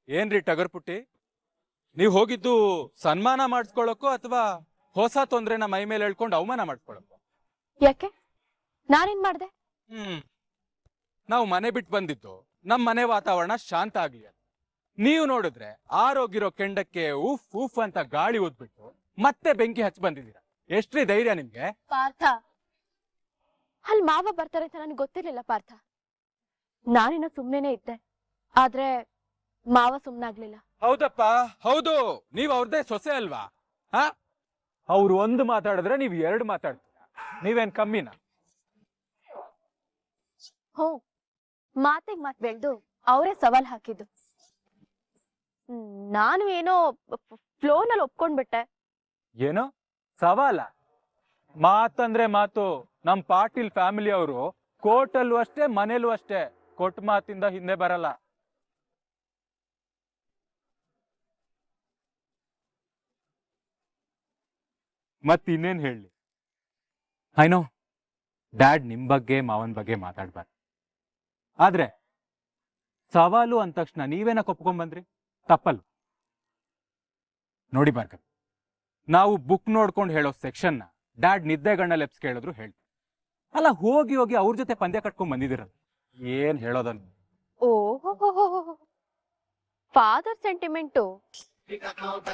ಏನ್ರಿ ಟಗರ್ ಪುಟ್ಟಿ, ನೀವ್ ಹೋಗಿದ್ದು ಸನ್ಮಾನ ಮಾಡಿಸ್ಕೊಳಕ್ಕೋ ಅಥವಾ ಹೊಸ ತೊಂದ್ರೆನ ಮೈ ಮೇಲೆ ಹೇಳ್ಕೊಂಡು ಅವಮಾನ ಮಾಡಿಸ್ಕೊಳಕ್ಕೋ? ಯಾಕೆ? ನಾನೇನ್ ಮಾಡ್ದೆ? ನಾವು ಮನೆ ಬಿಟ್ಟು ಬಂದಿದ್ದು ನಮ್ ಮನೆ ವಾತಾವರಣ ಶಾಂತ ಆಗ್ಲಿ ಅಂತ. ನೀವು ನೋಡಿದ್ರೆ ಆರೋಗಿರೋ ಕೆಂಡಕ್ಕೆ ಉಫ್ ಉಫ್ ಅಂತ ಗಾಳಿ ಊದ್ಬಿಟ್ಟು ಮತ್ತೆ ಬೆಂಕಿ ಹಚ್ಚಿ ಬಂದಿದ್ದೀರಾ. ಎಷ್ಟ್ರಿ ಧೈರ್ಯ ನಿಮ್ಗೆ? ಪಾರ್ಥ, ಅಲ್ಲಿ ಮಾವ ಬರ್ತಾರೆ ಅಂತ ನನಗೆ ಗೊತ್ತಿರ್ಲಿಲ್ಲ ಪಾರ್ಥ. ನಾನಿನ್ನ ಸುಮ್ನೆನೆ ಇದ್ದೆ, ಆದ್ರೆ ಮಾವ ಸುಮ್ನಾಗ್ಲಿಲ್ಲ. ಹೌದಪ್ಪ ಹೌದು, ನೀವ್ ಅವ್ರದೇ ಸೊಸೆ ಅಲ್ವಾ? ಹ, ಅವ್ರು ಒಂದು ಮಾತಾಡಿದ್ರೆ ನೀವ್ ಎರಡು ಮಾತಾಡ್ತೀರಾ. ನೀವೇನ್ ಕಮ್ಮಿನ? ಹೋ, ಮಾತಿಗೆ ಮಾತ್ ಬೆಳ್ದು ಅವರೇ ಸವಾಲ್ ಹಾಕಿದ್ದು. ನಾನು ಏನೋ ಫ್ಲೋನಲ್ಲಿ ಒಪ್ಕೊಂಡ್ಬಿಟ್ಟೆ. ಏನು ಸವಾಲ? ಮಾತಂದ್ರೆ ಮಾತು. ನಮ್ ಪಾಟೀಲ್ ಫ್ಯಾಮಿಲಿ ಅವರು ಕೋರ್ಟಲ್ಲೂ ಅಷ್ಟೇ ಮನೇಲೂ ಅಷ್ಟೇ ಕೊಟ್ಟ ಮಾತಿಂದ ಹಿಂದೆ ಬರಲ್ಲ. ಮತ್ ಇನ್ನೇನ್ ಹೇಳಿ? ಐನೋ ಡ್ಯಾಡ್ ನಿಮ್ ಬಗ್ಗೆ ಮಾವನ್ ಬಗ್ಗೆ ಮಾತಾಡ್ಬಾರ್ದು, ಆದ್ರೆ ಸವಾಲು ಅಂದ ತಕ್ಷಣ ನೀವೇನಕ್ಕೆ ಒಪ್ಕೊಂಡ್ ಬಂದ್ರಿ? ತಪ್ಪಲ್ಲ. ನೋಡಿ ಭಾರ್ಗವ್, ನಾವು ಬುಕ್ ನೋಡ್ಕೊಂಡು ಹೇಳೋ ಸೆಕ್ಷನ್ನ ಡ್ಯಾಡ್ ನಿದ್ದೆಗಣ್ಣಲ್ಲಿ ಎಪ್ಸ್ ಕೇಳಿದ್ರು ಹೇಳ್ತೀವಿ. ಅಲ್ಲ, ಹೋಗಿ ಹೋಗಿ ಅವ್ರ ಜೊತೆ ಪಂದ್ಯ ಕಟ್ಕೊಂಡ್ ಬಂದಿದ್ದೀರಲ್ಲ, ಏನ್ ಹೇಳೋದನ್ನು? ಓಹೋ, ಫಾದರ್ ಸೆಂಟಿಮೆಂಟು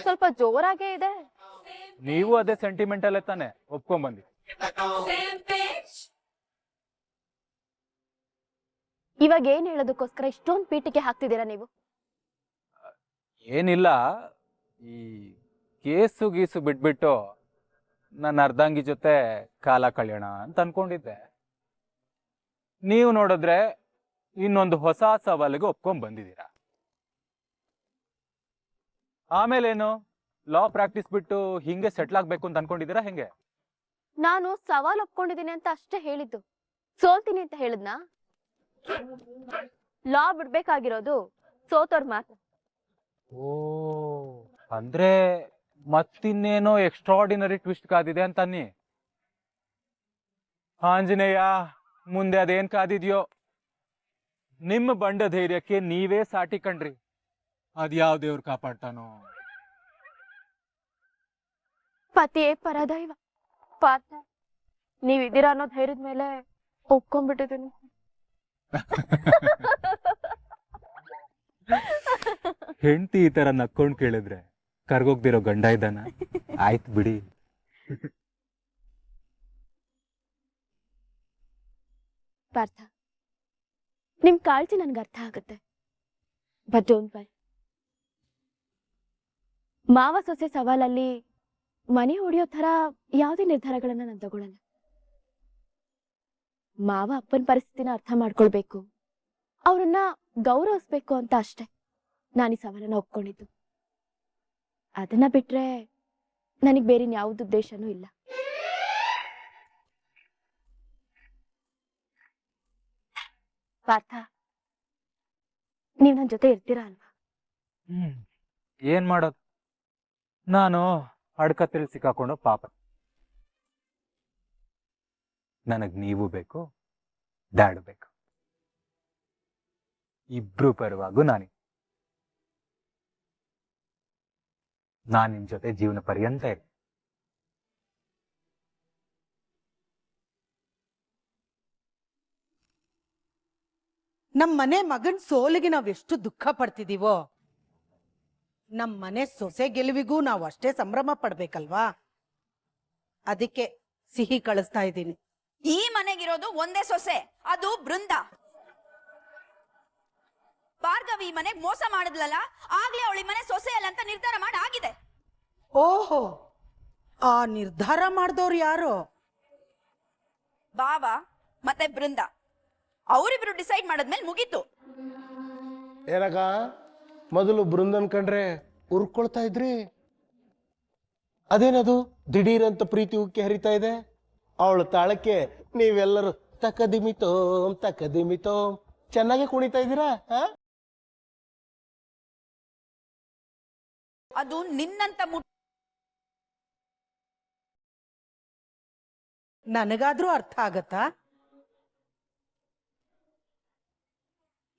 ಸ್ವಲ್ಪ ಜೋರಾಗೇ ಇದೆ. ನೀವು ಅದೇ ಸೆಂಟಿಮೆಂಟಲ್ಲೇ ತಾನೆ ಒಪ್ಕೊಂಡ್ ಬಂದಿ. ಇವಾಗ ಏನ್ ಹೇಳೋದಕ್ಕೋಸ್ಕರ ಇಷ್ಟೊಂದು ಪೀಟಿಗೆ ಹಾಕ್ತಿದ್ದೀರಾ ನೀವು? ಏನಿಲ್ಲ, ಈ ಕೇಸು ಗೀಸು ಬಿಟ್ಬಿಟ್ಟು ನನ್ನ ಅರ್ಧಾಂಗಿ ಜೊತೆ ಕಾಲ ಕಳೆಯೋಣ ಅಂತ ಅನ್ಕೊಂಡಿದ್ದೆ. ನೀವು ನೋಡಿದ್ರೆ ಇನ್ನೊಂದು ಹೊಸ ಸವಾಲಿಗೆ ಒಪ್ಕೊಂಡ್ ಬಂದಿದ್ದೀರಾ. ಆಮೇಲೇನು, ಲಾ ಪ್ರಾಕ್ಟೀಸ್ ಬಿಟ್ಟು ಹಿಂಗೆ ಸೆಟ್ಲ್ ಆಗ್ಬೇಕು ಅಂತ ಅನ್ಕೊಂಡಿದ್ದೀರಾ ಹೆಂಗೆ? ನಾನು ಸವಾಲ್ ಒಪ್ಕೊಂಡಿದ್ದೀನಿ ಅಂತ ಅಷ್ಟೇ ಹೇಳಿದ್ದು, ಸೋಲ್ತೀನಿ ಅಂತ ಹೇಳಿದ್ನಾ? ಲಾ ಬಿಡ್ಬೇಕಾಗಿರೋದು ಸೋತೋರ್ ಮಾತು. ಓ, ಅಂದ್ರೆ ಮತ್ತಿನ್ನೇನೋ ಎಕ್ಸ್ಟ್ರಾರ್ಡಿನರಿ ಟ್ವಿಸ್ಟ್ ಕಾದಿದೆ ಅಂತನ್ನಿ. ಆಂಜನೇಯ, ಮುಂದೆ ಅದೇನ್ ಕಾದಿದ್ಯೋ. ನಿಮ್ಮ ಬಂಡ ಧೈರ್ಯಕ್ಕೆ ನೀವೇ ಸಾಟಿ ಕಣ್ರಿ. ಅದ್ಯಾವ ದೇವ್ರು ಕಾಪಾಡ್ತಾನೋ. ಪತಿಯೇ ಪರದೈವ. ಪಾರ್ಥ, ನೀವಿದ್ದೀರಾ ಅನ್ನೋ ಧೈರ್ಯದ ಮೇಲೆ ಒಪ್ಕೊಂಡ್ಬಿಟ್ಟಿದ್ದೀನಿ. ಹೆಂಡತಿ ಈ ತರ ನಕ್ಕೊಂಡ್ ಕೇಳಿದ್ರೆ ಕರ್ಗೋಗ್ದಿರೋ ಗಂಡ ಇದ್ದಾನ? ಆಯ್ತು ಬಿಡಿ. ಪಾರ್ಥ, ನಿಮ್ ಕಾಳಜಿ ನನ್ಗೆ ಅರ್ಥ ಆಗುತ್ತೆ, ಬಟ್ ಡೋಂಟ್ ವರಿ. ಮಾವ ಸೊಸೆ ಸವಾಲಲ್ಲಿ ಮನೆ ಹೊಡೆಯೋ ತರ ಯಾವುದೇ ನಿರ್ಧಾರಗಳನ್ನ ನಾನು ತಗೊಳ್ಳಲ್ಲ. ಮಾವ ಅಪ್ಪನ ಪರಿಸ್ಥಿತಿನ ಅರ್ಥ ಮಾಡ್ಕೊಳ್ಬೇಕು, ಅವ್ರನ್ನ ಗೌರವಿಸ್ಬೇಕು ಅಂತ ಅಷ್ಟೆ ನಾನು ಈ ಸವಾಲನ್ನ ಒಪ್ಕೊಂಡಿದ್ದು. ಅದನ್ನ ಬಿಟ್ರೆ ನನಗ್ ಬೇರೆ ಯಾವ್ದು ಉದ್ದೇಶನೂ ಇಲ್ಲ. ಪಾರ್ಥ, ನೀವ್ ನನ್ ಜೊತೆ ಇರ್ತೀರಾ ಅಲ್ವಾ? ಏನ್ ಮಾಡೋದು, ನಾನು ಅಡ್ಕತ್ತಲ್ಲಿ ಸಿಕ್ಕಾಕೊಂಡು ಪಾಪ. ನನಗ್ ನೀವು ಬೇಕು, ಡ್ಯಾಡ್ ಬೇಕು, ಇಬ್ರು ಪರವಾಗೂ ನಾನು ನಿಮ್ ಜೊತೆ ಜೀವನ ಪರ್ಯಂತ ಇರ್ತೀನಿ. ನಮ್ ಮನೆ ಮಗನ್ ಸೋಲಿಗೆ ನಾವೆಷ್ಟು ದುಃಖ ಪಡ್ತಿದೀವೋ, ನಮ್ ಮನೆ ಸೊಸೆ ಗೆಲುವಿಗೂ ನಾವು ಅಷ್ಟೇ ಸಂಭ್ರಮ ಪಡ್ಬೇಕಲ್ವಾ? ಅದಕ್ಕೆ ಸಿಹಿ ಕಳಿಸ್ತಾ ಇದ್ದೀನಿ. ಈ ಮನೆಗಿರೋದು ಒಂದೇ ಸೊಸೆ, ಅದು ಬೃಂದ. ಭಾರ್ಗವಿ ಈ ಮನೆಗ್ ಮೋಸ ಮಾಡಿದ್ಲಲ್ಲ, ಆಗ್ಲೇ ಅವಳಿ ಮನೆ ಸೊಸೆ ಅಲ್ಲ ಅಂತ ನಿರ್ಧಾರ ಮಾಡಿ ಆಗಿದೆ. ಓಹೋ, ಆ ನಿರ್ಧಾರ ಮಾಡ್ದವ್ರು ಯಾರು? ಬಾವ ಮತ್ತೆ ಬೃಂದ, ಅವರಿಬ್ರು ಡಿಸೈಡ್ ಮಾಡದ್ಮೇಲೆ ಮುಗೀತು. ಏನಕ್ಕ, ಮೊದಲು ಬೃಂದನ್ ಕಂಡ್ರೆ ಉರ್ಕೊಳ್ತಾ ಇದ್ರಿ, ಅದೇನದು ದಿಢೀರ್ ಅಂತ ಪ್ರೀತಿ ಉಕ್ಕಿ ಹರಿತಾ ಇದೆ? ಅವಳು ತಾಳಕ್ಕೆ ನೀವೆಲ್ಲರೂ ತಕದಿಮಿತೋಮ್ ತಕದಿಮಿತೋಮ್ ಚೆನ್ನಾಗಿ ಕುಣಿತಾ ಇದ್ದೀರಾ? ಅದು ನಿನ್ನಂತ ನನಗಾದ್ರೂ ಅರ್ಥ ಆಗತ್ತಾ?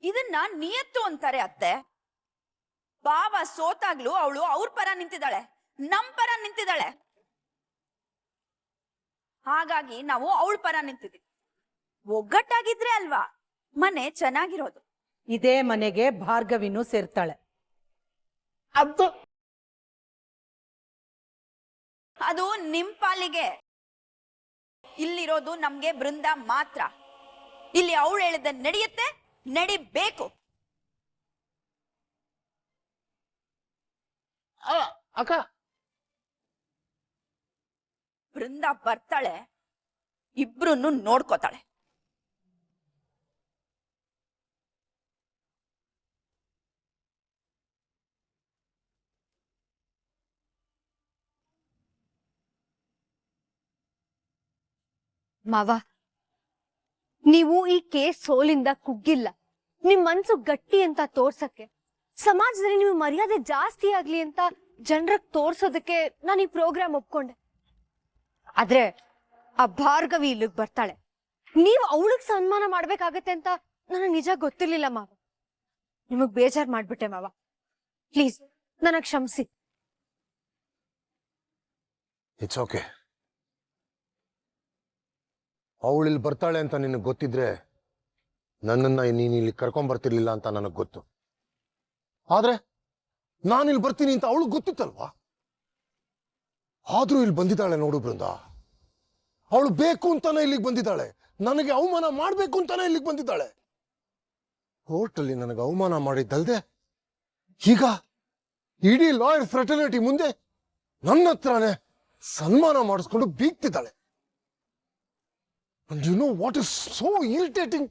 ಇದನ್ನ ನಿಯತ್ತು ಅಂತಾರೆ ಅತ್ತೆ. ಬಾವ ಸೋತಾಗ್ಲೂ ಅವಳು ಅವ್ರ ಪರ ನಿಂತಿದ್ದಾಳೆ, ನಮ್ ಪರ ನಿಂತಿದ್ದಾಳೆ. ಹಾಗಾಗಿ ನಾವು ಅವಳ ಪರ ನಿಂತಿದ್ದೀವಿ. ಒಗ್ಗಟ್ಟಾಗಿದ್ರೆ ಅಲ್ವಾ ಮನೆ ಚೆನ್ನಾಗಿರೋದು. ಇದೇ ಮನೆಗೆ ಭಾರ್ಗವಿನೂ ಸೇರ್ತಾಳೆ. ಅದು ಅದು ನಿಮ್ ಪಾಲಿಗೆ. ಇಲ್ಲಿರೋದು ನಮ್ಗೆ ಬೃಂದ ಮಾತ್ರ. ಇಲ್ಲಿ ಅವಳು ಹೇಳಿದ ನಡೆಯುತ್ತೆ, ನಡಿಬೇಕು. ಅಕ್ಕ ಬೃಂದ ಬರ್ತಾಳೆ, ಇಬ್ರನ್ನು ನೋಡ್ಕೋತಾಳೆ. ಮಾವ, ನೀವು ಈ ಕೇಸ್ ಸೋಲಿಂದ ಕುಗ್ಗಿಲ್ಲ. ನಿಮ್ ಮನ್ಸು ಗಟ್ಟಿ ಅಂತ ತೋರ್ಸಕ್ಕೆ, ಸಮಾಜದಲ್ಲಿ ನೀವು ಮರ್ಯಾದೆ ಜಾಸ್ತಿ ಆಗ್ಲಿ ಅಂತ ಜನರಿಗೆ ತೋರ್ಸೋದಕ್ಕೆ ನಾನು ಈ ಪ್ರೋಗ್ರಾಮ್ ಒಪ್ಕೊಂಡೆ. ಆದ್ರೆ ಆ ಭಾರ್ಗವಿ ಇಲ್ಲಿಗೆ ಬರ್ತಾಳೆ, ನೀವು ಅವಳಿಗೆ ಸನ್ಮಾನ ಮಾಡ್ಬೇಕಾಗತ್ತೆ ಅಂತ ನನಗೆ ನಿಜ ಗೊತ್ತಿರ್ಲಿಲ್ಲ ಮಾವ. ನಿಮಗ್ ಬೇಜಾರ್ ಮಾಡ್ಬಿಟ್ಟೆ ಮಾವ. ಪ್ಲೀಸ್ ನನಗ್ ಕ್ಷಮಿಸಿ. It's okay. ಅವಳಿಲ್ಲಿ ಬರ್ತಾಳೆ ಅಂತ ನಿನಗೆ ಗೊತ್ತಿದ್ರೆ ನನ್ನನ್ನ ನೀನು ಇಲ್ಲಿ ಕರ್ಕೊಂಡ್ ಬರ್ತಿರ್ಲಿಲ್ಲ ಅಂತ ನನಗೆ ಗೊತ್ತು. ಆದ್ರೆ ನಾನಿಲ್ಲಿ ಬರ್ತೀನಿ ಅಂತ ಅವಳು ಗೊತ್ತಿತ್ತಲ್ವಾ? ಆದ್ರೂ ಇಲ್ಲಿ ಬಂದಿದ್ದಾಳೆ ನೋಡು ಬೃಂದ. ಅವಳು ಬೇಕು ಅಂತಾನೆ ಇಲ್ಲಿಗೆ ಬಂದಿದ್ದಾಳೆ. ನನಗೆ ಅವಮಾನ ಮಾಡ್ಬೇಕು ಅಂತಾನೆ ಇಲ್ಲಿಗೆ ಬಂದಿದ್ದಾಳೆ. ಕೋರ್ಟಲ್ಲಿ ನನಗೆ ಅವಮಾನ ಮಾಡಿದ್ದಲ್ದೆ ಈಗ ಇಡೀ ಲಾಯರ್ ಫ್ರೆಟರ್ನಿಟಿ ಮುಂದೆ ನನ್ನ ಹತ್ರನೇ ಸನ್ಮಾನ ಮಾಡಿಸ್ಕೊಂಡು ಬೀಗ್ತಿದ್ದಾಳೆ. And you know what is so irritating?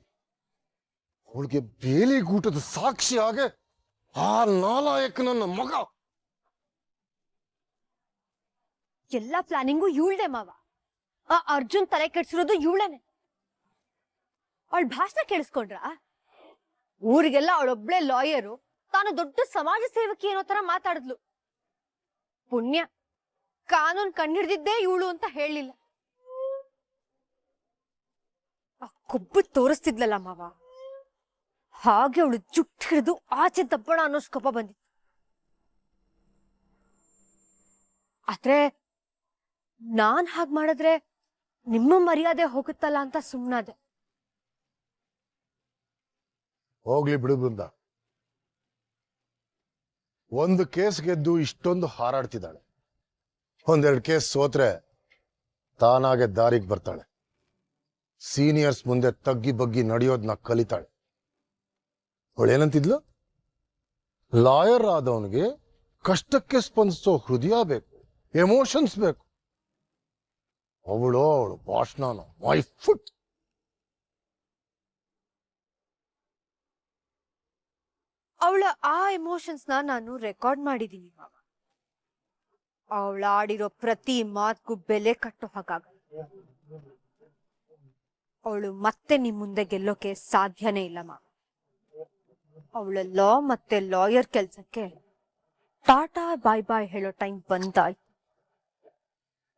ಅವಳಿಗೆ ಬೇಲಿಗೂಟದ ಸಾಕ್ಷಿ ಹಾಗೆ ಆ ನಾಲಾಯಕ ನನ್ನ ಮಗ. ಎಲ್ಲಾ ಪ್ಲಾನಿಂಗು ಇವಳ್ದೆ ಮಾವ. ಆ ಅರ್ಜುನ್ ತಲೆ ಕೆಡ್ಸಿರೋದು ಇವಳೇನೆ. ಅವಳ ಭಾಷಣ ಕೇಳಿಸ್ಕೊಂಡ್ರ? ಊರಿಗೆಲ್ಲ ಅವಳೊಬ್ಳೆ ಲಾಯರು, ತಾನು ದೊಡ್ಡ ಸಮಾಜ ಸೇವಕಿ ಅನ್ನೋ ತರ ಮಾತಾಡಿದ್ಲು. ಪುಣ್ಯ, ಕಾನೂನ್ ಕಂಡಿಡ್ದಿದ್ದೇ ಇವಳು ಅಂತ ಹೇಳಿಲ್ಲ. ಆ ಕೊಬ್ಬು ತೋರಿಸ್ತಿದ್ಲಲ್ಲ ಮಾವ, ಹಾಗೆ ಅವಳು ಜುಟ್ಟು ಹಿಡಿದು ಆಚೆ ತಪ್ಪಣ ಅನ್ನೋಷ್ಟು ಕೋಪ ಬಂದಿತ್ತು. ಆದ್ರೆ ನಾನ್ ಹಾಗ್ ಮಾಡಿದ್ರೆ ನಿಮ್ಮ ಮರ್ಯಾದೆ ಹೋಗುತ್ತಲ್ಲ ಅಂತ ಸುಮ್ನಾದೆ. ಹೋಗ್ಲಿ ಬಿಡು ಬೃಂದ. ಒಂದು ಕೇಸ್ ಗೆದ್ದು ಇಷ್ಟೊಂದು ಹಾರಾಡ್ತಿದ್ದಾಳೆ. ಒಂದೆರಡು ಕೇಸ್ ಸೋತ್ರೆ ತಾನಾಗೆ ದಾರಿಗೆ ಬರ್ತಾಳೆ. ಸೀನಿಯರ್ಸ್ ಮುಂದೆ ತಗ್ಗಿ ಬಗ್ಗಿ ನಡೆಯೋದನ್ನ ಕಲಿತಾಳೆ. ಅವಳೇನಂತಿದ್ಲು? ಲಾಯರ್ ಆದವನಿಗೆ ಕಷ್ಟಕ್ಕೆ ಸ್ಪಂದಿಸೋ ಹೃದಯ ಬೇಕು, ಎಮೋಷನ್ಸ್ ಬೇಕು. ಅವಳು ಭಾಷಣನ ಮೈ ಫುಟ್. ಅವಳ ಆ ಎಮೋಷನ್ಸ್ ನಾನು ರೆಕಾರ್ಡ್ ಮಾಡಿದೀನಿ ಮಾವ. ಅವಳ ಆಡಿರೋ ಪ್ರತಿ ಮಾತ್ಗೂ ಬೆಲೆ ಕಟ್ಟೋ ಹಾಗಾಗ ಅವಳು ಮತ್ತೆ ನಿಮ್ ಮುಂದೆ ಗೆಲ್ಲೋಕೆ ಸಾಧ್ಯನೇ ಇಲ್ಲ ಮಾವ. ಅವಳ ಲಾ ಮತ್ತೆ ಲಾಯರ್ ಕೆಲ್ಸಕ್ಕೆ ಟಾಟಾ ಬಾಯ್ ಬಾಯ್ ಹೇಳೋ ಟೈಮ್ ಬಂದಾಯ್ತು.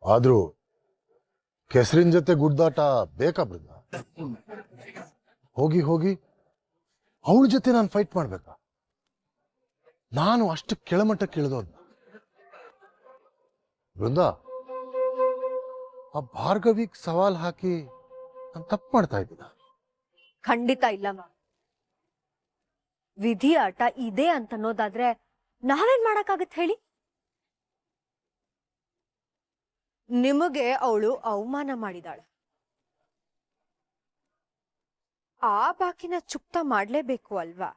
ಆದ್ರೂ ಕೆಸರಿನ ಜೊತೆ ಗುಡ್ದಾಟ ಬೇಕಾ ಬೃಂದ? ಹೋಗಿ ಹೋಗಿ ಅವಳ ಜೊತೆ ನಾನು ಫೈಟ್ ಮಾಡ್ಬೇಕಾ? ನಾನು ಅಷ್ಟು ಕೆಳಮಟ್ಟಕ್ಕೆ ಇಳಿದೋದ್ ಬೃಂದ. ಆ ಭಾರ್ಗವಿಗ್ ಸವಾಲ್ ಹಾಕಿ ನಾನು ತಪ್ಪು ಮಾಡ್ತಾ ಇದ್ದೀನ? ಖಂಡಿತ ಇಲ್ಲ ಮಾವ. ವಿಧಿ ಆಟ ಇದೆ ಅಂತ ಅನ್ನೋದಾದ್ರೆ ನಾವೇನ್ ಮಾಡಕ್ಕಾಗತ್ತೆ ಹೇಳಿ? ನಿಮಗೆ ಅವಳು ಅವಮಾನ ಮಾಡಿದಾಳೆ, ಆ ಬಾಕಿನ ಚುಕ್ತ ಮಾಡ್ಲೇಬೇಕು ಅಲ್ವಾ?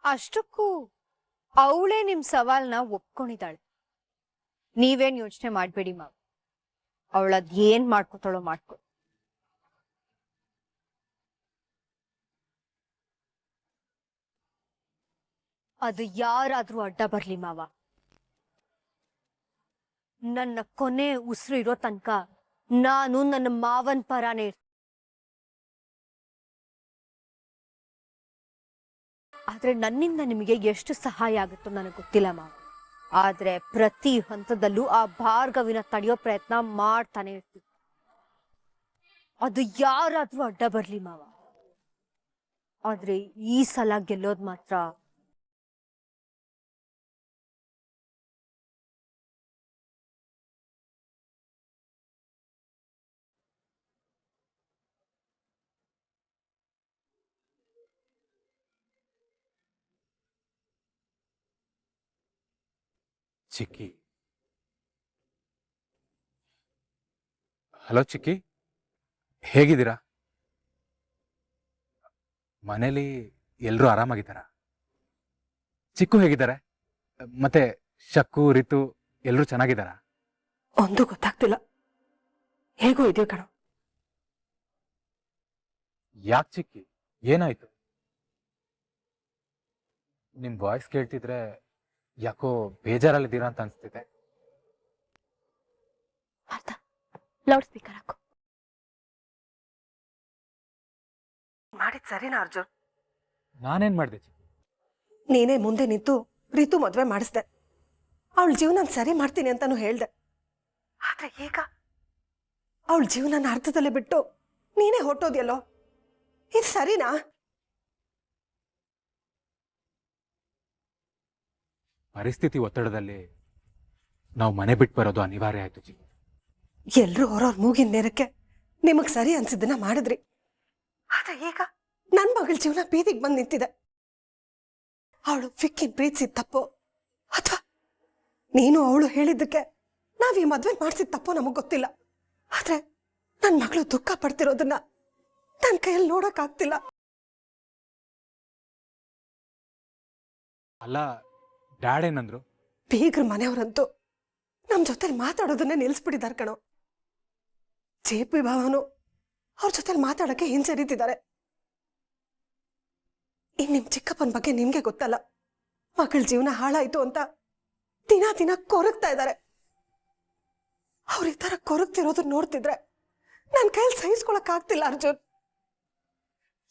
ಅಷ್ಟಕ್ಕೂ ಅವಳೇ ನಿಮ್ ಸವಾಲ್ನ ಒಪ್ಕೊಂಡಿದ್ದಾಳೆ. ನೀವೇನ್ ಯೋಚನೆ ಮಾಡ್ಬೇಡಿ ಮಾವ, ಅವಳದ್ ಏನ್ ಮಾಡ್ಕೊತಾಳೋ ಮಾಡ್ಕೊ. ಅದು ಯಾರಾದ್ರೂ ಅಡ್ಡ ಬರ್ಲಿ ಮಾವ, ನನ್ನ ಕೊನೆ ಉಸಿರು ಇರೋ ತನಕ ನಾನು ನನ್ನ ಮಾವನ್ ಪರಾನೇ ಇರ್ತೀನಿ. ಆದ್ರೆ ನನ್ನಿಂದ ನಿಮಗೆ ಎಷ್ಟು ಸಹಾಯ ಆಗುತ್ತೋ ನನಗೆ ಗೊತ್ತಿಲ್ಲ ಮಾವ. ಆದ್ರೆ ಪ್ರತಿ ಹಂತದಲ್ಲೂ ಆ ಭಾರ್ಗವಿನ ತಡೆಯೋ ಪ್ರಯತ್ನ ಮಾಡ್ತಾನೆ ಇರ್ತೀನಿ. ಅದು ಯಾರಾದ್ರೂ ಅಡ್ಡ ಬರ್ಲಿ ಮಾವ, ಆದ್ರೆ ಈ ಸಲ ಗೆಲ್ಲೋದ್ ಮಾತ್ರ ಚಿಕ್ಕಿ. ಹಲೋ ಚಿಕ್ಕಿ, ಹೇಗಿದ್ದೀರಾ? ಮನೇಲಿ ಎಲ್ರೂ ಆರಾಮಾಗಿದ್ದಾರಾ? ಚಿಕ್ಕು ಹೇಗಿದ್ದಾರೆ? ಮತ್ತೆ ಶಕ್ಕು, ರಿತು ಎಲ್ರೂ ಚೆನ್ನಾಗಿದ್ದಾರಾ? ಒಂದು ಗೊತ್ತಾಗ್ತಿಲ್ಲ, ಹೇಗೋ ಇದೆಯೋ ಕಣ. ಯಾಕೆ ಚಿಕ್ಕಿ, ಏನಾಯ್ತು? ನಿಮ್ ವಾಯ್ಸ್ ಕೇಳ್ತಿದ್ರೆ ಯಾಕೋ ಬೇಜಾರಲ್ಲಿದ್ದೀರಾ ಅಂತ ಅನ್ಸ್ತಿದೆ. ಪಾರ್ಥ, ಲೌಡ್ ಸ್ಪೀಕರ್ ಹಾಕು. ಮಾಡಿದ್ ಸರಿನಾ ಅರ್ಜುನ್? ನಾನೇನ್ ಮಾಡ್ದೆ ಚಿಕ್ಕಿ? ನೀನೇ ಮುಂದೆ ನಿಂತು ರಿತು ಮದ್ವೆ ಮಾಡಿಸ್ದೆ, ಅವಳ ಜೀವನ ಸರಿ ಮಾಡ್ತೀನಿ ಅಂತಾನು ಹೇಳ್ದೆ. ಆದ್ರೆ ಈಗ ಅವಳ ಜೀವನ ಅರ್ಥದಲ್ಲೇ ಬಿಟ್ಟು ನೀನೇ ಹೊಟ್ಟೋದ್ಯಲ್ಲೋ, ಇದು ಸರಿನಾ? ಪರಿಸ್ಥಿತಿ ಒತ್ತಡದಲ್ಲಿ ನಾವು ಮನೆ ಬಿಟ್ಟು ಬರೋದು ಅನಿವಾರ್ಯ ಆಯ್ತು ಚಿಕ್ಕಿ. ಎಲ್ರೂ ಹೊರವ್ರ ಮೂಗಿನ ನೇರಕ್ಕೆ ನಿಮಗ್ ಸರಿ ಅನ್ಸಿದ್ದನ್ನ ಮಾಡಿದ್ರಿ. ಆದ್ರೆ ಈಗ ನನ್ ಮಗಳ ಜೀವನ ಬೀದಿಗೆ ಬಂದ್ ನಿಂತಿದೆ. ಅವಳು ಫಿಕ್ಕಿನ್ ಪ್ರೀತಿಸಿದ ತಪ್ಪು, ಅಥವಾ ನೀನು ಅವಳು ಹೇಳಿದ್ದಕ್ಕೆ ನಾವ್ ಈ ಮದ್ವೆ ಮಾಡ್ಸಿದ ತಪ್ಪು ನಮಗ್ ಗೊತ್ತಿಲ್ಲ. ಆದ್ರೆ ನನ್ ಮಗಳು ದುಃಖ ಪಡ್ತಿರೋದನ್ನ ನನ್ ಕೈಯಲ್ಲಿ ನೋಡಕ್ ಆಗ್ತಿಲ್ಲ. ಅಲ್ಲ, ಡ್ಯಾಡ್ ಏನಂದ್ರು? ಬೀಗ್ರ ಮನೆಯವರಂತೂ ನಮ್ ಜೊತೆ ಮಾತಾಡೋದನ್ನೇ ನಿಲ್ಸ್ಬಿಟ್ಟಿದಾರೆ ಕಣೋ. ಜೆ.ಪಿ. ಭಾವನು ಅವ್ರ ಜೊತೆ ಮಾತಾಡಕ್ಕೆ ಹಿಂಜರಿತಿದ್ದಾರೆ. ಇನ್ ನಿಮ್ ಚಿಕ್ಕಪ್ಪನ ಬಗ್ಗೆ ನಿಮ್ಗೆ ಗೊತ್ತಲ್ಲ, ಮಗಳ ಜೀವನ ಹಾಳಾಯ್ತು ಅಂತ ದಿನ ದಿನ ಕೊರಗ್ತಾ ಇದ್ದಾರೆ. ಅವ್ರ ಈ ತರ ಕೊರಗ್ತಿರೋದನ್ನ ನೋಡ್ತಿದ್ರೆ ನನ್ ಕೈಯಲ್ಲಿ ಸಹಿಸ್ಕೊಳಕ್ ಆಗ್ತಿಲ್ಲ ಅರ್ಜುನ್.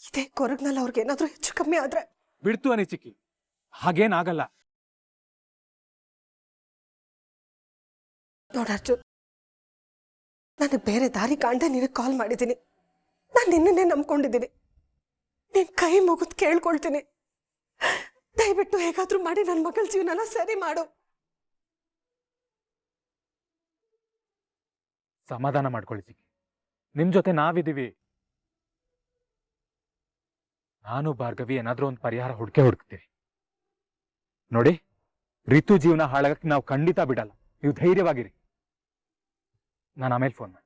ಇದೇ ಕೊರಗ್ನಲ್ಲಿ ಅವ್ರಿಗೆ ಏನಾದ್ರೂ ಹೆಚ್ಚು ಕಮ್ಮಿ ಆದ್ರೆ? ಬಿಡ್ತು ಅನಿ ಚಿಕ್ಕಿ, ಹಾಗೇನಾಗಲ್ಲ. ನೋಡ ಅರ್ಜುನ್, ನನಗೆ ಬೇರೆ ದಾರಿ ಕಾಣ್ದೆ ನಿನಗೆ ಕಾಲ್ ಮಾಡಿದ್ದೀನಿ. ನಾನು ನಿನ್ನನ್ನೇ ನಂಬ್ಕೊಂಡಿದ್ದೀನಿ. ನಿನ್ ಕೈ ಮುಗಿದ್ ಕೇಳ್ಕೊಳ್ತೀನಿ, ದಯವಿಟ್ಟು ಹೇಗಾದ್ರೂ ಮಾಡಿ ನನ್ನ ಮಗಳ ಜೀವನನ ಸರಿ ಮಾಡು. ಸಮಾಧಾನ ಮಾಡ್ಕೊಳ್ಳಿ ಚಿಕ್ಕಿ, ನಿಮ್ ಜೊತೆ ನಾವಿದೀವಿ. ನಾನು ಭಾರ್ಗವಿ ಏನಾದ್ರೂ ಒಂದು ಪರಿಹಾರ ಹುಡುಕ್ತೀವಿ. ನೋಡಿ, ರಿತು ಜೀವನ ಹಾಳಾಗಕ್ಕೆ ನಾವು ಖಂಡಿತ ಬಿಡಲ್ಲ. ನೀವು ಧೈರ್ಯವಾಗಿರಿ. ನಾನು ಆಮೇಲೆ ಫೋನ್ ಮಾಡಿ.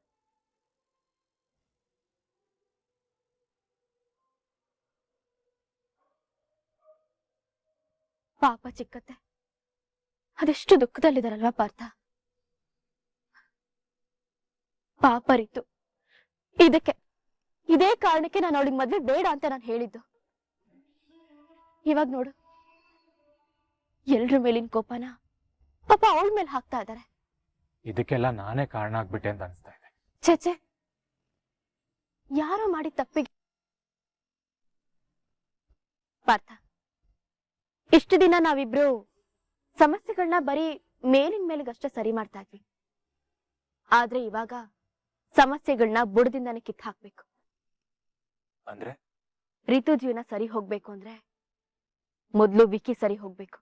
ಪಾಪ ಚಿಕ್ಕತ್ತೆ, ಅದೆಷ್ಟು ದುಃಖದಲ್ಲಿದಾರಲ್ವಾ ಪಾರ್ಥ. ಪಾಪ ರಿತು, ಇದೇ ಕಾರಣಕ್ಕೆ ನಾನು ಅವಳಿಗೆ ಮದ್ವೆ ಬೇಡ ಅಂತ ನಾನು ಹೇಳಿದ್ದು. ಇವಾಗ ನೋಡು, ಎಲ್ರ ಮೇಲಿನ ಕೋಪನ ಪಾಪ ಅವಳ ಮೇಲೆ ಹಾಕ್ತಾ ಇದ್ದಾರೆ. ಇದಕ್ಕೆಲ್ಲ ನಾನೇ ಕಾರಣ ಆಗ್ಬಿಟ್ಟೆ ಅಂತ ಅನಿಸ್ತಾ ಇದೆ. ಛೇ, ಯಾರೋ ಮಾಡಿದ ತಪ್ಪಿಗೆ ಪಾರ್ಥ, ಇಷ್ಟು ದಿನ ನಾವಿಬ್ರು ಸಮಸ್ಯೆಗಳನ್ನ ಬರೀ ಮೇಲಿನ ಮೇಲಿಗಷ್ಟೇ ಸರಿ ಮಾಡ್ತಾ ಇದ್ವಿ. ಆದ್ರೆ ಇವಾಗ ಸಮಸ್ಯೆಗಳನ್ನ ಬುಡದಿಂದಾನೆ ಕಿತ್ತು ಹಾಕ್ಬೇಕು. ಅಂದ್ರೆ ರಿತು ಜೀವನ ಸರಿ ಹೋಗ್ಬೇಕು ಅಂದ್ರೆ ಮೊದ್ಲು ವಿಕಿ ಸರಿ ಹೋಗ್ಬೇಕು.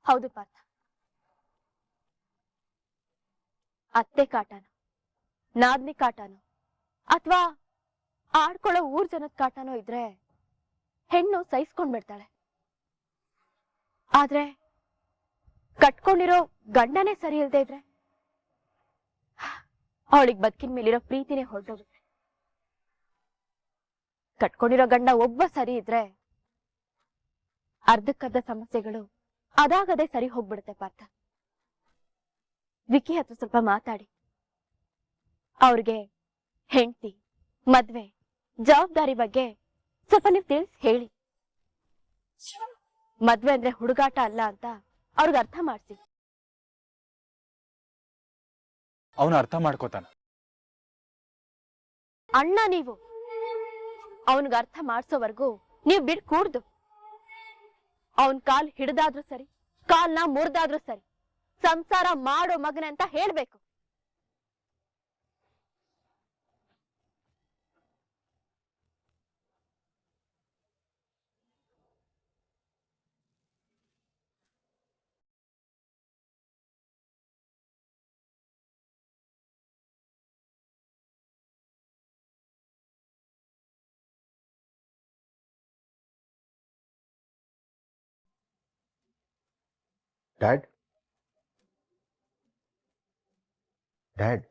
ಹೌದು ಪಾರ್ಥ, ಅತ್ತೆ ಕಾಟನೋ, ನಾದ್ನಿ ಕಾಟನೋ, ಅಥವಾ ಆಡ್ಕೊಳ್ಳೋ ಊರ್ ಜನದ ಕಾಟನೋ ಇದ್ರೆ ಹೆಣ್ಣು ಸಹಿಸ್ಕೊಂಡ್ಬಿಡ್ತಾಳೆ. ಆದ್ರೆ ಕಟ್ಕೊಂಡಿರೋ ಗಂಡನೇ ಸರಿ ಇಲ್ದೇ ಇದ್ರೆ ಅವಳಿಗೆ ಬದುಕಿನ ಮೇಲಿರೋ ಪ್ರೀತಿನೇ ಹೊರಟೋಗುತ್ತೆ. ಕಟ್ಕೊಂಡಿರೋ ಗಂಡ ಒಬ್ಬ ಸರಿ ಇದ್ರೆ ಅರ್ಧಕ್ಕರ್ಧ ಸಮಸ್ಯೆಗಳು ಅದಾಗದೆ ಸರಿ ಹೋಗ್ಬಿಡುತ್ತೆ ಪಾರ್ಥ. ವಿಕಿ ಹತ್ರ ಸ್ವಲ್ಪ ಮಾತಾಡಿ ಅವ್ರಿಗೆ ಹೆಂಡತಿ, ಮದ್ವೆ, ಜವಾಬ್ದಾರಿ ಬಗ್ಗೆ ಸ್ವಲ್ಪ ನೀವು ತಿಳಿಸಿ ಹೇಳಿ. ಮದ್ವೆ ಅಂದ್ರೆ ಹುಡುಗಾಟ ಅಲ್ಲ ಅಂತ ಅವ್ರಿಗೆ ಅರ್ಥ ಮಾಡಿಸಿ. ಅವನು ಅರ್ಥ ಮಾಡ್ಕೋತಾನ? ಅಣ್ಣ ನೀವು ಅವನಿಗೆ ಅರ್ಥ ಮಾಡ್ಸೋವರೆಗೂ ನೀವು ಬಿಡ್ ಕೂಡ್ದು. ಅವನ್ ಕಾಲ್ ಹಿಡ್ದಾದ್ರೂ ಸರಿ, ಕಾಲ್ನ ಮುರಿದಾದ್ರೂ ಸರಿ, ಸಂಸಾರ ಮಾಡೋ ಮಗನೆ ಅಂತ ಹೇಳ್ಬೇಕು. ಡ್ಯಾಡ್ ಡ್ಯಾಡ್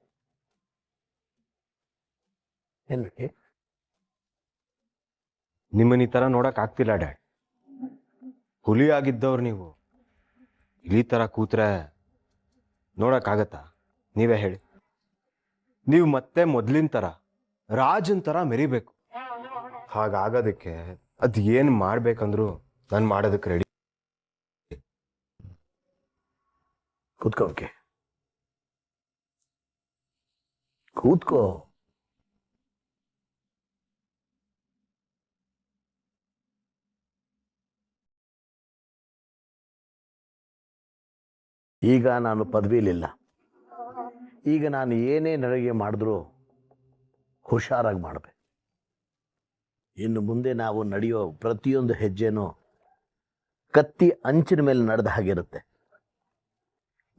ಏನ್ರಿ? ನಿಮ್ಮನ್ನ ಈ ಥರ ನೋಡಕ್ ಆಗ್ತಿಲ್ಲ ಡ್ಯಾಡ್. ಹುಲಿ ಆಗಿದ್ದವ್ರು ನೀವು ಇಲಿ ಥರ ಕೂತ್ರೆ ನೋಡಕ್ಕಾಗತ್ತಾ? ನೀವೇ ಹೇಳಿ. ನೀವು ಮತ್ತೆ ಮೊದ್ಲಿನ ಥರ ರಾಜನ್ ಥರ ಮೆರಿಬೇಕು. ಹಾಗಾಗೋದಕ್ಕೆ ಅದು ಏನು ಮಾಡ್ಬೇಕಂದ್ರು ನಾನು ಮಾಡೋದಕ್ಕೆ ರೆಡಿ. ಕೂತ್ಕೋಕೆ, ಕೂತ್ಕೋ. ಈಗ ನಾನು ಪದವಿಲಿಲ್ಲ. ಈಗ ನಾನು ಏನೇ ನಡೆಗೆ ಮಾಡಿದ್ರೂ ಹುಷಾರಾಗಿ ಮಾಡಬೇಕು. ಇನ್ನು ಮುಂದೆ ನಾವು ನಡೆಯೋ ಪ್ರತಿಯೊಂದು ಹೆಜ್ಜೆನೂ ಕತ್ತಿ ಅಂಚಿನ ಮೇಲೆ ನಡೆದ ಹಾಗಿರುತ್ತೆ.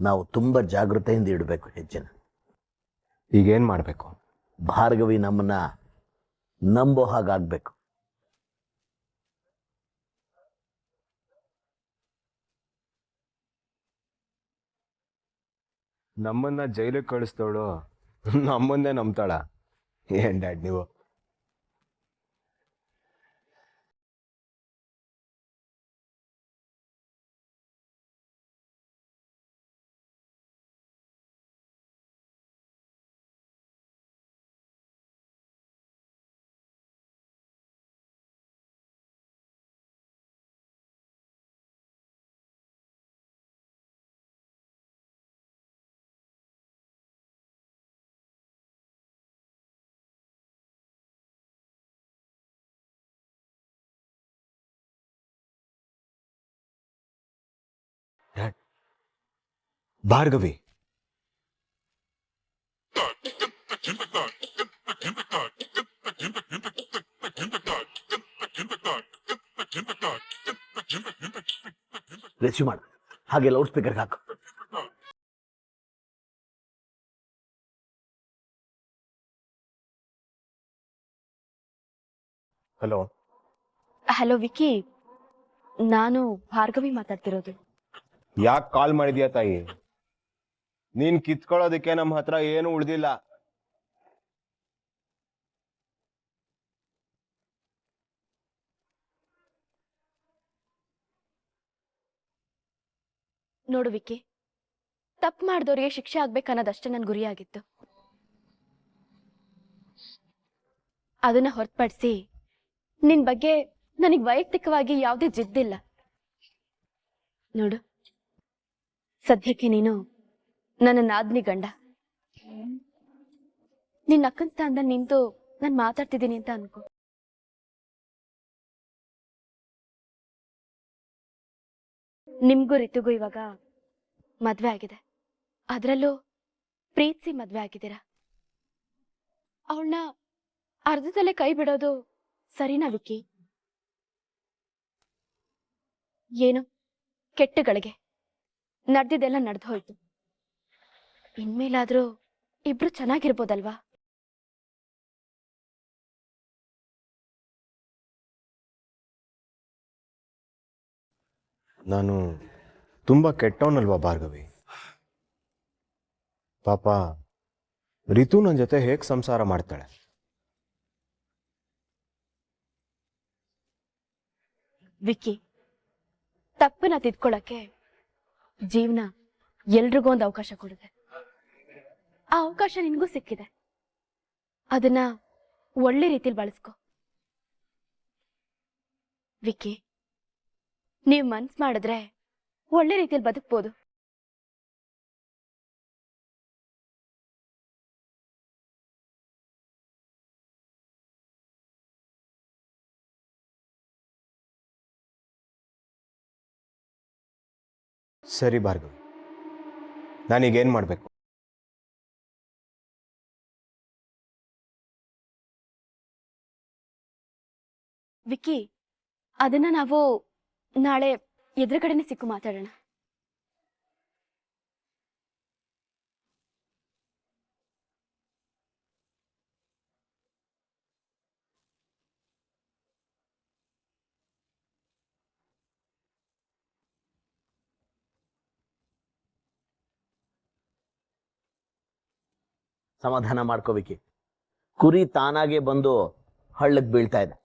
ನಾವು ತುಂಬ ಜಾಗೃತೆಯಿಂದ ಇಡಬೇಕು ಹೆಜ್ಜೆನ. ಈಗೇನು ಮಾಡಬೇಕು? ಭಾರ್ಗವಿ ನಮ್ಮನ್ನ ನಂಬೋ ಹಾಗಾಗಬೇಕು. ನಮ್ಮನ್ನ ಜೈಲಿಗೆ ಕಳಿಸ್ತವಳು ನಮ್ಮನ್ನೇ ನಂಬ್ತಾಳ? ಏನ್ ಡ್ಯಾಡ್ ನೀವು? ಡ್ಯಾಡ್, ಭಾರ್ಗವಿ ರಿಸೀವ್ ಮಾಡು, ಹಾಗೆ ಲೌಡ್ ಸ್ಪೀಕರ್ಗೆ ಹಾಕು. ಹಲೋ. ಹಲೋ ವಿಕಿ, ನಾನು ಭಾರ್ಗವಿ ಮಾತಾಡ್ತಿರೋದು. ಯಾಕೆ ಕಾಲ್ ಮಾಡಿದ್ಯಾ ತಾಯಿ? ನೀನ್ ಕಿತ್ಕೊಳ್ಳೋದಕ್ಕೆ ನಮ್ಮ ಹತ್ರ ಏನು ಉಳ್ದಿಲ್ಲ. ನೋಡು ವಿಕಿ, ತಪ್ಪು ಮಾಡಿದವ್ರಿಗೆ ಶಿಕ್ಷೆ ಆಗ್ಬೇಕನ್ನೋದಷ್ಟೇ ನನ್ನ ಗುರಿಯಾಗಿತ್ತು. ಅದನ್ನ ಹೊರತುಪಡಿಸಿ ನಿನ್ ಬಗ್ಗೆ ನನಗೆ ವೈಯಕ್ತಿಕವಾಗಿ ಯಾವುದೇ ಜಿದ್ದಿಲ್ಲ. ನೋಡು, ಸದ್ಯಕ್ಕೆ ನೀನು ನನ್ನ ನಾದ್ನಿ ಗಂಡ. ನಿನ್ನ ಅಕ್ಕನ ಸ್ಥಾನದಲ್ಲಿ ನಿಂತು ನಾನು ಮಾತಾಡ್ತಿದ್ದೀನಿ ಅಂತ ಅನ್ಕೋ. ನಿಮ್ಗೂ ರಿತುಗೂ ಇವಾಗ ಮದ್ವೆ ಆಗಿದೆ. ಅದರಲ್ಲೂ ಪ್ರೀತಿಸಿ ಮದ್ವೆ ಆಗಿದ್ದೀರಾ. ಅವಳನ್ನ ಅರ್ಧದಲ್ಲೇ ಕೈ ಬಿಡೋದು ಸರಿನಾ ವಿಕ್ಕಿ? ಏನು ಕೆಟ್ಟಗಳಿಗೆ ನಡೆದಿದ್ದೆಲ್ಲ ನಡೆದು ಹೋಯ್ತು. ಇನ್ಮೇಲಾದ್ರೂ ಇಬ್ರು ಚೆನ್ನಾಗಿರ್ಬೋದಲ್ವಾ? ನಾನು ತುಂಬಾ ಕೆಟ್ಟವನಲ್ವಾ ಭಾರ್ಗವಿ? ಪಾಪ ರಿತು ನನ್ನ ಜೊತೆ ಹೇಗೆ ಸಂಸಾರ ಮಾಡ್ತಾಳೆ? ವಿಕ್ಕಿ, ತಪ್ಪನ್ನ ತಿದ್ಕೊಳ್ಳಕ್ಕೆ ಜೀವನ ಎಲ್ರಿಗೂ ಒಂದು ಅವಕಾಶ ಕೊಡಿದೆ. ಆ ಅವಕಾಶ ನಿನ್ಗೂ ಸಿಕ್ಕಿದೆ. ಅದನ್ನ ಒಳ್ಳೆ ರೀತಿಲಿ ಬಳಸ್ಕೊ. ವಿಕ್ಕಿ, ನೀವ್ ಮನ್ಸ್ ಮಾಡಿದ್ರೆ ಒಳ್ಳೆ ರೀತಿಯಲ್ಲಿ ಬದುಕ್ಬೋದು. ಸರಿ ಭಾರ್ಗವಿ, ನಾನೀಗೇನು ಮಾಡಬೇಕು? ವಿಕ್ಕಿ, ಅದನ್ನ ನಾವು ನಾಳೆ ಎದುರುಗಡೆನೆ ಸಿಕ್ಕು ಮಾತಾಡೋಣ. ಸಮಾಧಾನ ಮಾಡ್ಕೋಬೇಕಿ. ಕುರಿ ತಾನಾಗೆ ಬಂದು ಹಳ್ಳಕ್ಕೆ ಬೀಳ್ತಾ ಇದೆ.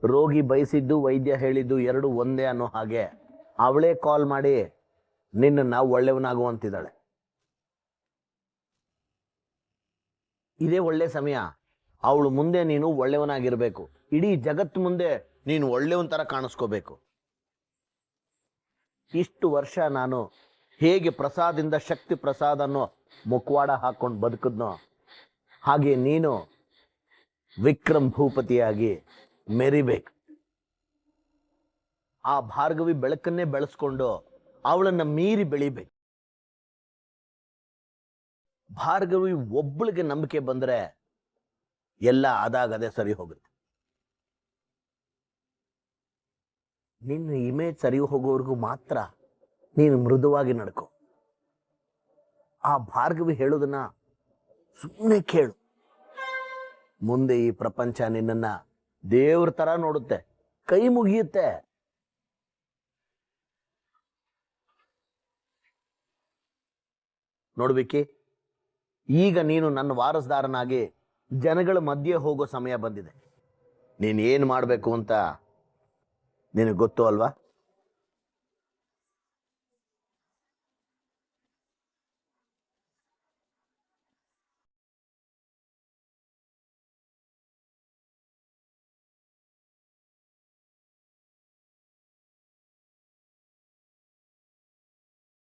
ರೋಗಿ ಬಯಸಿದ್ದು ವೈದ್ಯ ಹೇಳಿದ್ದು ಎರಡು ಒಂದೇ ಅನ್ನೋ ಹಾಗೆ ಅವಳೇ ಕಾಲ್ ಮಾಡಿ ನಿನ್ನ ಒಳ್ಳೆಯವನಾಗುವಂತಿದ್ದಾಳೆ. ಇದೇ ಒಳ್ಳೆ ಸಮಯ. ಅವಳು ಮುಂದೆ ನೀನು ಒಳ್ಳೆಯವನಾಗಿರ್ಬೇಕು. ಇಡೀ ಜಗತ್ತು ಮುಂದೆ ನೀನು ಒಳ್ಳೆಯವನ ತರ ಕಾಣಿಸ್ಕೋಬೇಕು. ಇಷ್ಟು ವರ್ಷ ನಾನು ಹೇಗೆ ಪ್ರಸಾದಿಂದ ಶಕ್ತಿ ಪ್ರಸಾದ ಅನ್ನೋ ಮುಖವಾಡ ಹಾಕೊಂಡು ಬದುಕಿದ್ನೋ ಹಾಗೆ ನೀನು ವಿಕ್ರಮ್ ಭೂಪತಿಯಾಗಿ ಮೆರಿಬೇಕು. ಆ ಭಾರ್ಗವಿ ಬೆಳಕನ್ನೇ ಬೆಳೆಸ್ಕೊಂಡು ಅವಳನ್ನ ಮೀರಿ ಬೆಳಿಬೇಕು. ಭಾರ್ಗವಿ ಒಬ್ಬಳಿಗೆ ನಂಬಿಕೆ ಬಂದ್ರೆ ಎಲ್ಲ ಅದಾಗದೆ ಸರಿ ಹೋಗುತ್ತೆ. ನಿನ್ನ ಇಮೇಜ್ ಸರಿ ಹೋಗೋವರೆಗೂ ಮಾತ್ರ ನೀನು ಮೃದುವಾಗಿ ನಡ್ಕೋ. ಆ ಭಾರ್ಗವಿ ಹೇಳೋದನ್ನ ಸುಮ್ಮನೆ ಕೇಳು. ಮುಂದೆ ಈ ಪ್ರಪಂಚ ನಿನ್ನನ್ನ ದೇವ್ರ ತರ ನೋಡುತ್ತೆ, ಕೈ ಮುಗಿಯುತ್ತೆ. ನೋಡ್ಬೇಕಿ, ಈಗ ನೀನು ನನ್ನ ವಾರಸ್ದಾರನಾಗಿ ಜನಗಳ ಮಧ್ಯೆ ಹೋಗೋ ಸಮಯ ಬಂದಿದೆ. ನೀನು ಏನು ಮಾಡಬೇಕು ಅಂತ ನಿನಗೆ ಗೊತ್ತು ಅಲ್ವಾ?